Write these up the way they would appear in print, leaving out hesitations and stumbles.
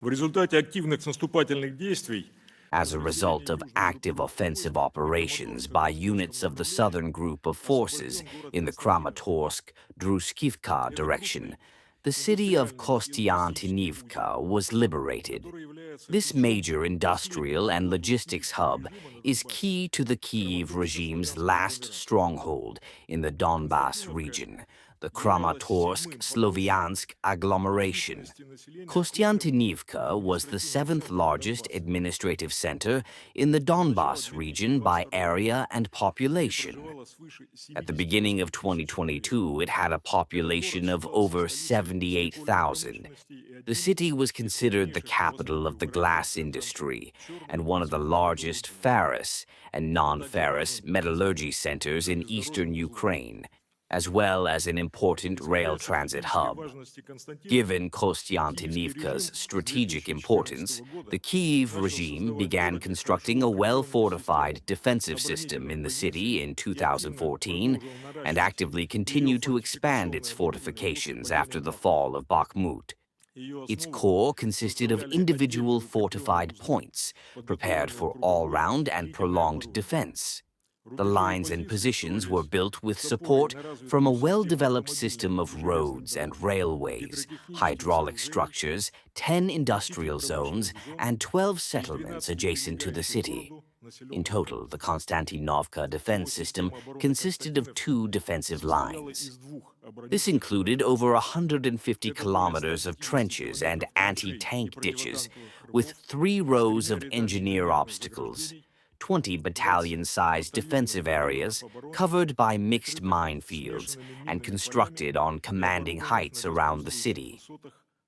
В результате активных наступательных действий As a result of active offensive operations by units of the southern group of forces in the Kramatorsk-Druskivka direction, the city of Konstantinovka was liberated. This major industrial and logistics hub is key to the Kyiv regime's last stronghold in the Donbass region, the Kramatorsk-Sloviansk agglomeration. Konstantinovka was the seventh largest administrative center in the Donbass region by area and population. At the beginning of 2022, it had a population of over 78,000. The city was considered the capital of the glass industry and one of the largest ferrous and non-ferrous metallurgy centers in eastern Ukraine, as well as an important rail transit hub. Given Konstantinovka's strategic importance, the Kyiv regime began constructing a well-fortified defensive system in the city in 2014 and actively continued to expand its fortifications after the fall of Bakhmut. Its core consisted of individual fortified points, prepared for all-round and prolonged defense. The lines and positions were built with support from a well-developed system of roads and railways, hydraulic structures, 10 industrial zones, and 12 settlements adjacent to the city. In total, the Konstantinovka defense system consisted of 2 defensive lines. This included over 150 kilometers of trenches and anti-tank ditches, with 3 rows of engineer obstacles, 20 battalion-sized defensive areas covered by mixed minefields and constructed on commanding heights around the city.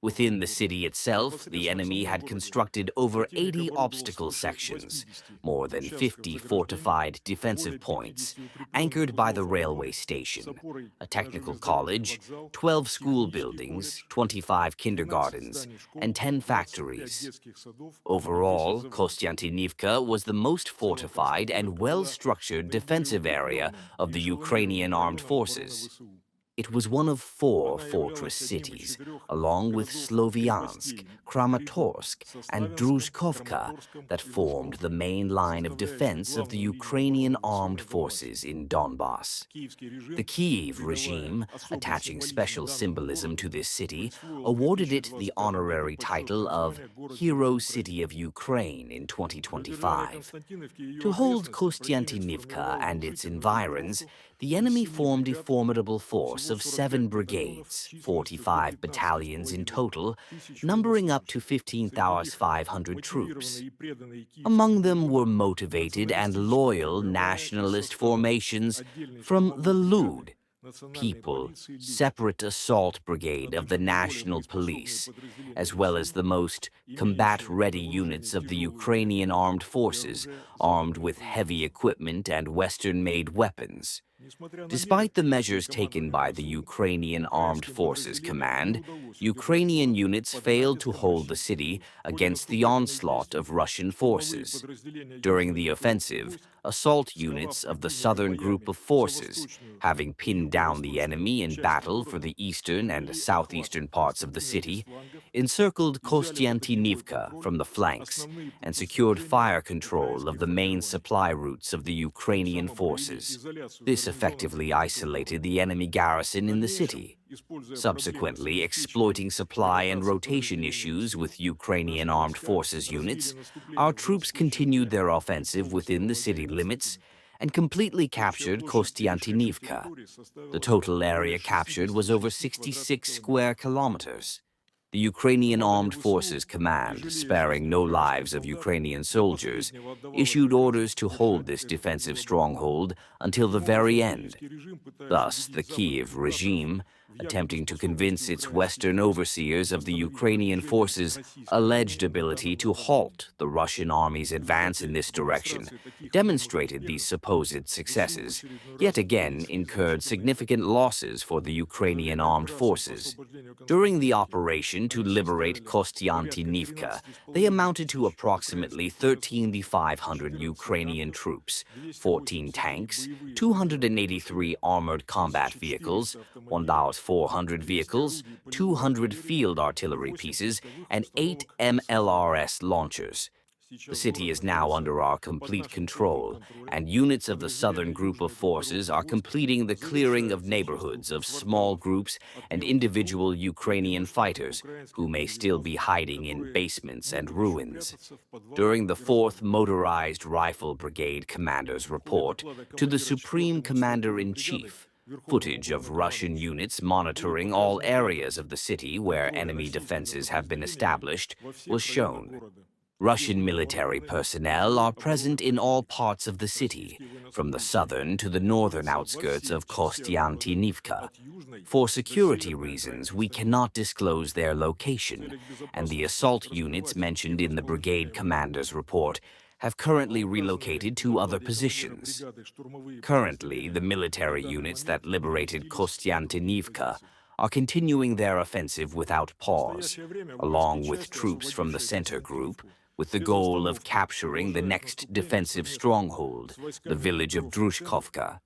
Within the city itself, the enemy had constructed over 80 obstacle sections, more than 50 fortified defensive points, anchored by the railway station, a technical college, 12 school buildings, 25 kindergartens, and 10 factories. Overall, Konstantinovka was the most fortified and well-structured defensive area of the Ukrainian armed forces. It was one of 4 fortress cities, along with Sloviansk, Kramatorsk, and Druzhkovka, that formed the main line of defense of the Ukrainian armed forces in Donbass. The Kyiv regime, attaching special symbolism to this city, awarded it the honorary title of Hero City of Ukraine in 2025. To hold Konstantinovka and its environs, the enemy formed a formidable force of 7 brigades, 45 battalions in total, numbering up to 15,500 troops. Among them were motivated and loyal nationalist formations from the Lud, People Separate Assault Brigade of the National Police, as well as the most combat-ready units of the Ukrainian armed forces, armed with heavy equipment and Western-made weapons. Despite the measures taken by the Ukrainian Armed Forces Command, Ukrainian units failed to hold the city against the onslaught of Russian forces. During the offensive, assault units of the southern group of forces, having pinned down the enemy in battle for the eastern and southeastern parts of the city, encircled Konstantinovka from the flanks and secured fire control of the main supply routes of the Ukrainian forces. This effectively isolated the enemy garrison in the city. Subsequently, exploiting supply and rotation issues with Ukrainian armed forces units, our troops continued their offensive within the city limits and completely captured Konstantinovka. The total area captured was over 66 square kilometers. The Ukrainian Armed Forces Command, sparing no lives of Ukrainian soldiers, issued orders to hold this defensive stronghold until the very end. Thus, the Kyiv regime, attempting to convince its Western overseers of the Ukrainian forces' alleged ability to halt the Russian army's advance in this direction, demonstrated these supposed successes, yet again incurred significant losses for the Ukrainian armed forces. During the operation to liberate Konstantinovka, they amounted to approximately 13,500 Ukrainian troops, 14 tanks, 283 armored combat vehicles, 400 vehicles, 200 field artillery pieces, and 8 MLRS launchers. The city is now under our complete control, and units of the southern group of forces are completing the clearing of neighborhoods of small groups and individual Ukrainian fighters who may still be hiding in basements and ruins. During the 4th Motorized Rifle Brigade Commander's report to the Supreme Commander-in-Chief, footage of Russian units monitoring all areas of the city where enemy defenses have been established was shown. Russian military personnel are present in all parts of the city, from the southern to the northern outskirts of Konstantinovka. For security reasons, we cannot disclose their location, and the assault units mentioned in the brigade commander's report have currently relocated to other positions. Currently, the military units that liberated Konstantinovka are continuing their offensive without pause, along with troops from the center group, with the goal of capturing the next defensive stronghold, the village of Drushkovka.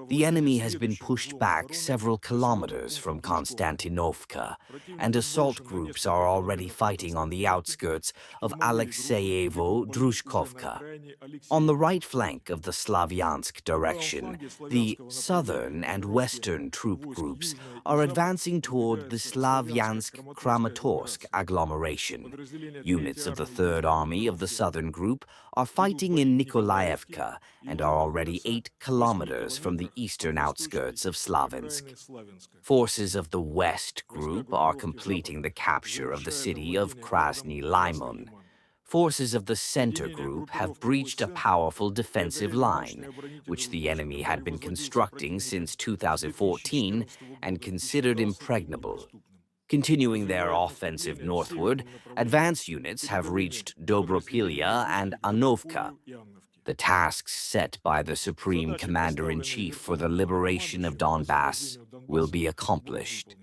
The enemy has been pushed back several kilometers from Konstantinovka, and assault groups are already fighting on the outskirts of Alexeyevo-Drushkovka. On the right flank of the Slaviansk direction, the southern and western troop groups are advancing toward the Slaviansk-Kramatorsk agglomeration. Units of the 3rd Army of the Southern Group are fighting in Nikolaevka and are already 8 kilometers from the eastern outskirts of Slaviansk. Forces of the West Group are completing the capture of the city of Krasny Limon. Forces of the Center Group have breached a powerful defensive line, which the enemy had been constructing since 2014 and considered impregnable. Continuing their offensive northward, advance units have reached Dobropilia and Anovka. The tasks set by the Supreme Commander-in-Chief for the liberation of Donbass will be accomplished.